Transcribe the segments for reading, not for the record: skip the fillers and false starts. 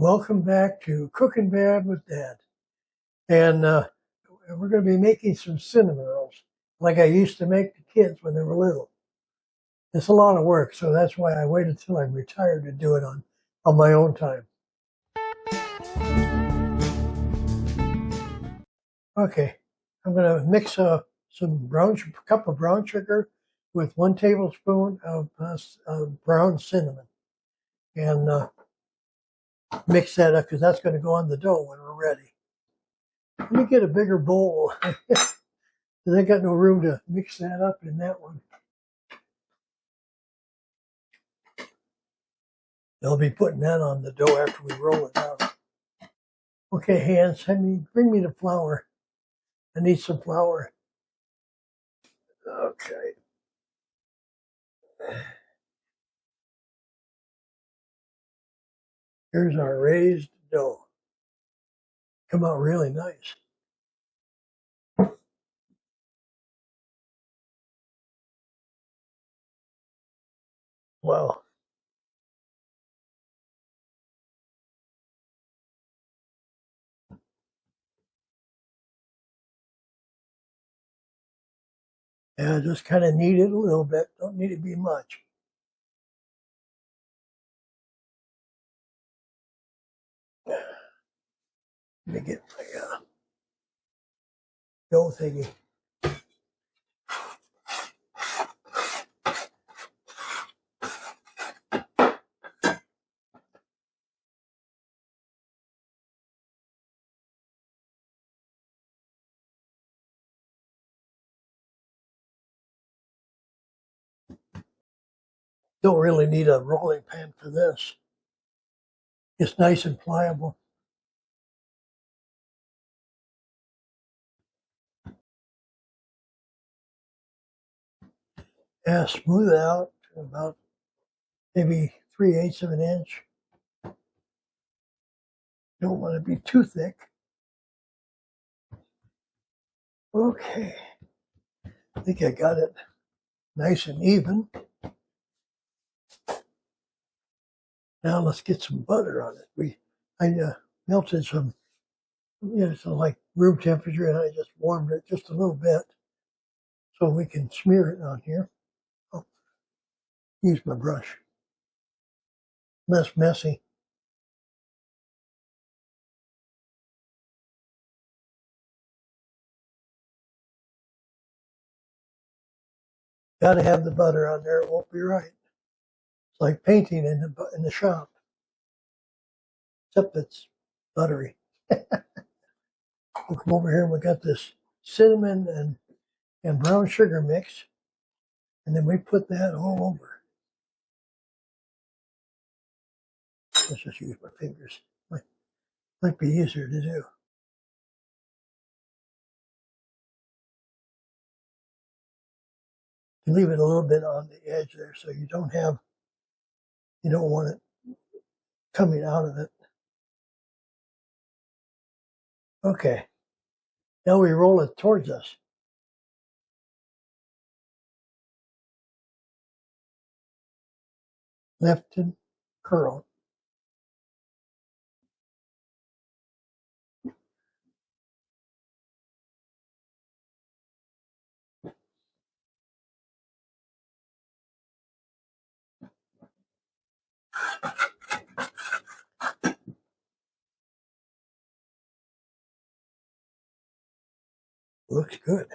Welcome back to Cooking Bad with Dad. And we're going to be making some cinnamon rolls like I used to make the kids when they were little. It's a lot of work, so that's why I waited till I'm retired to do it on my own time. Okay, I'm going to mix some cup of brown sugar with 1 tablespoon of brown cinnamon. And mix that up because that's going to go on the dough when we're ready. Let me get a bigger bowl. Because I got no room to mix that up in that one. They'll be putting that on the dough after we roll it out. Okay, hands, bring me the flour. I need some flour. Okay. Here's our raised dough. Come out really nice. Wow. Yeah, just kind of knead it a little bit. Don't need it to be much. Let me get my dough thingy. Don't really need a rolling pin for this. It's nice and pliable. Yeah, smooth it out to about maybe 3/8 of an inch. Don't want to be too thick. Okay, I think I got it nice and even. Now let's get some butter on it. I melted some, so like room temperature, and I just warmed it just a little bit so we can smear it on here. I'll use my brush. Less messy. Got to have the butter on there. It won't be right. It's like painting in the shop, except it's buttery. We'll come over here and we got this cinnamon and brown sugar mix, and then we put that all over. Let's just use my fingers. Might be easier to do. You leave it a little bit on the edge there so you don't want it coming out of it. Okay. Now we roll it towards us. Lifted, curl. Looks good.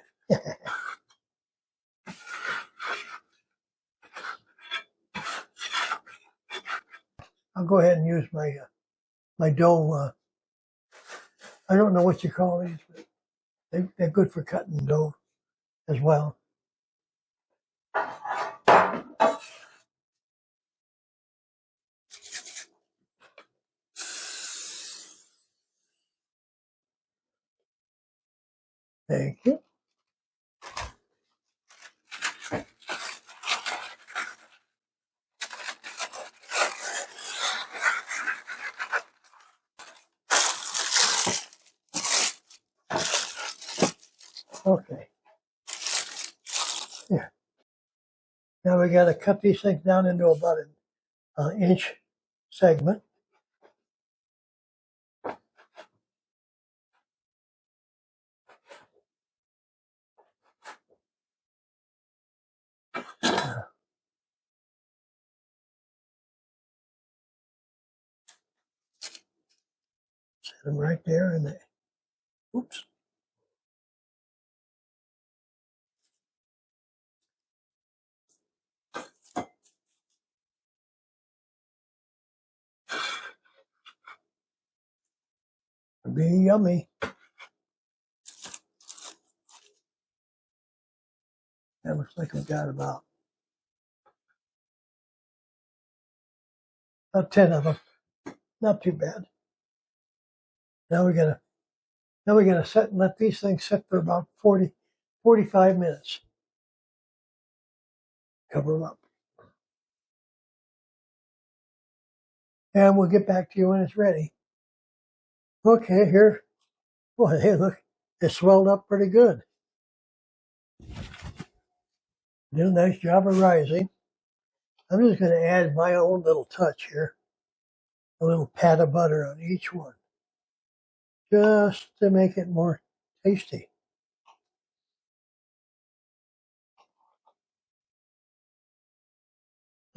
I'll go ahead and use my dough. I don't know what you call these, but they're good for cutting dough as well. Thank you. Okay. Here. Now we got to cut these things down into about an inch segment. And right there in the, oops. It'd be yummy. That looks like we've got about 10 of them. Not too bad. Now we gotta set and let these things sit for about 45 minutes. Cover them up. And we'll get back to you when it's ready. Okay, here. Boy, hey, look, it swelled up pretty good. Did a nice job of rising. I'm just going to add my own little touch here. A little pat of butter on each one. Just to make it more tasty.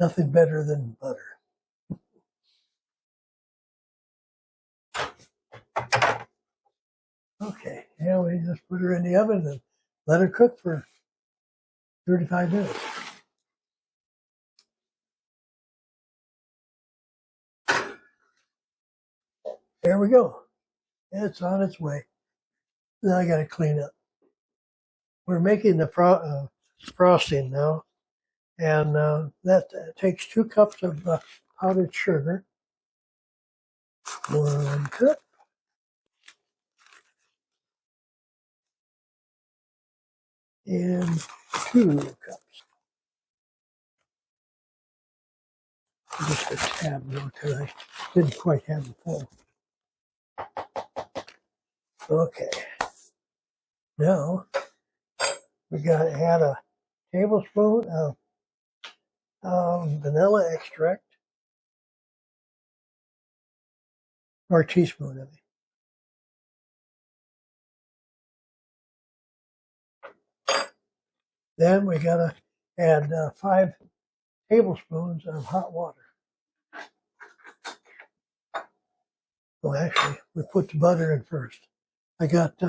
Nothing better than butter. Okay, now we just put her in the oven and let her cook for 35 minutes. There we go. It's on its way. Now I got to clean up. We're making the frosting now, and that takes 2 cups of powdered sugar, 1 cup, and 2 cups. Just a tab more because I didn't quite have them full. Okay. Now we got to add a tablespoon of vanilla extract, or a teaspoon of it. Then we got to add 5 tablespoons of hot water. Well, actually, we put the butter in first. I got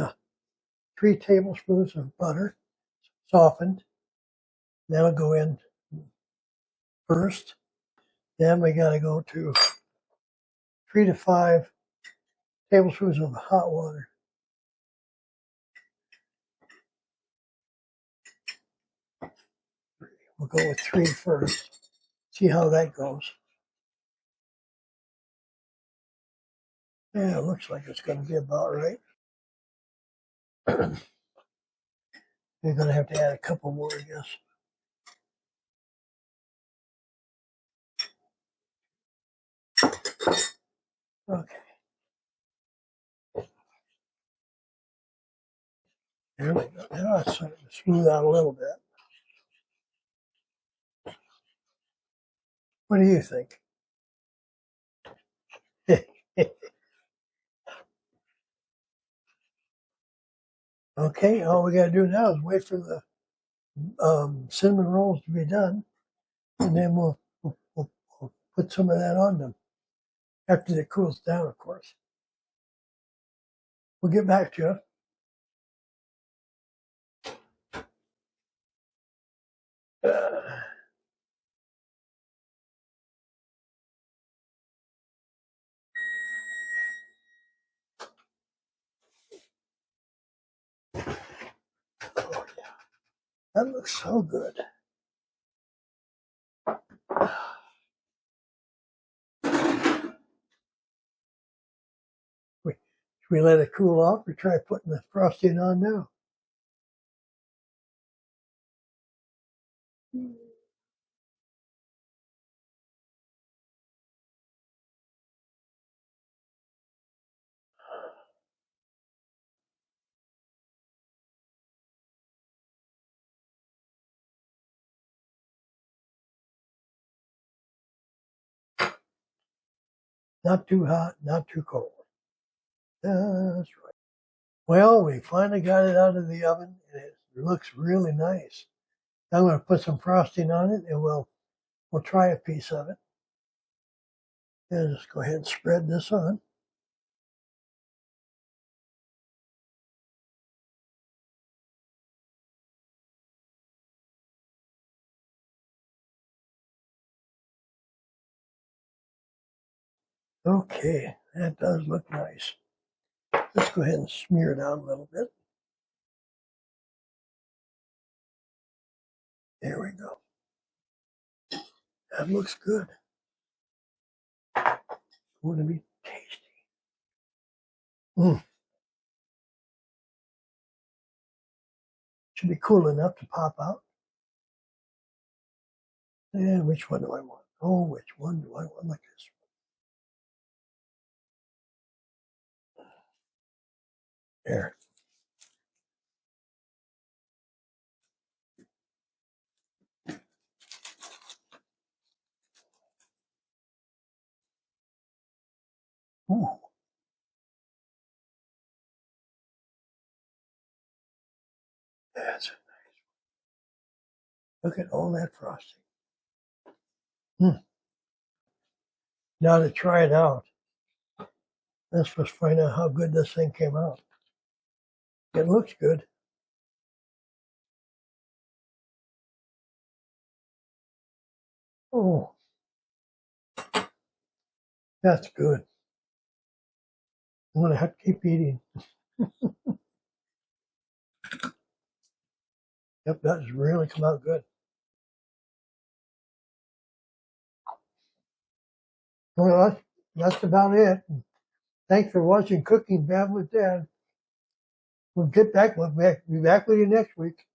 3 tablespoons of butter, softened. That'll go in first. Then we got to go to 3 to 5 tablespoons of hot water. We'll go with 3 first. See how that goes. Yeah, it looks like it's going to be about right. You're going to have to add a couple more, I guess. Okay. There we go. Now it's starting to smooth out a little bit. What do you think? Okay, all we got to do now is wait for the cinnamon rolls to be done, and then we'll put some of that on them after it cools down, of course. We'll get back to you. Oh, yeah. That looks so good. Should we let it cool off or try putting the frosting on now? Not too hot, not too cold. That's right. Well, we finally got it out of the oven, and it looks really nice. I'm going to put some frosting on it, and we'll try a piece of it. And just go ahead and spread this on. Okay, that does look nice. Let's go ahead and smear it out a little bit. There we go. That looks good. Going to be tasty. Should be cool enough to pop out. And which one do I want? Oh, which one do I want? Like this one. There. Ooh, that's nice. Look at all that frosting. Now to try it out, let's first find out how good this thing came out. It looks good. Oh, that's good. I'm going to have to keep eating. Yep, that has really come out good. Well, that's about it. Thanks for watching Cooking Bad with Dad. We'll be back with you next week.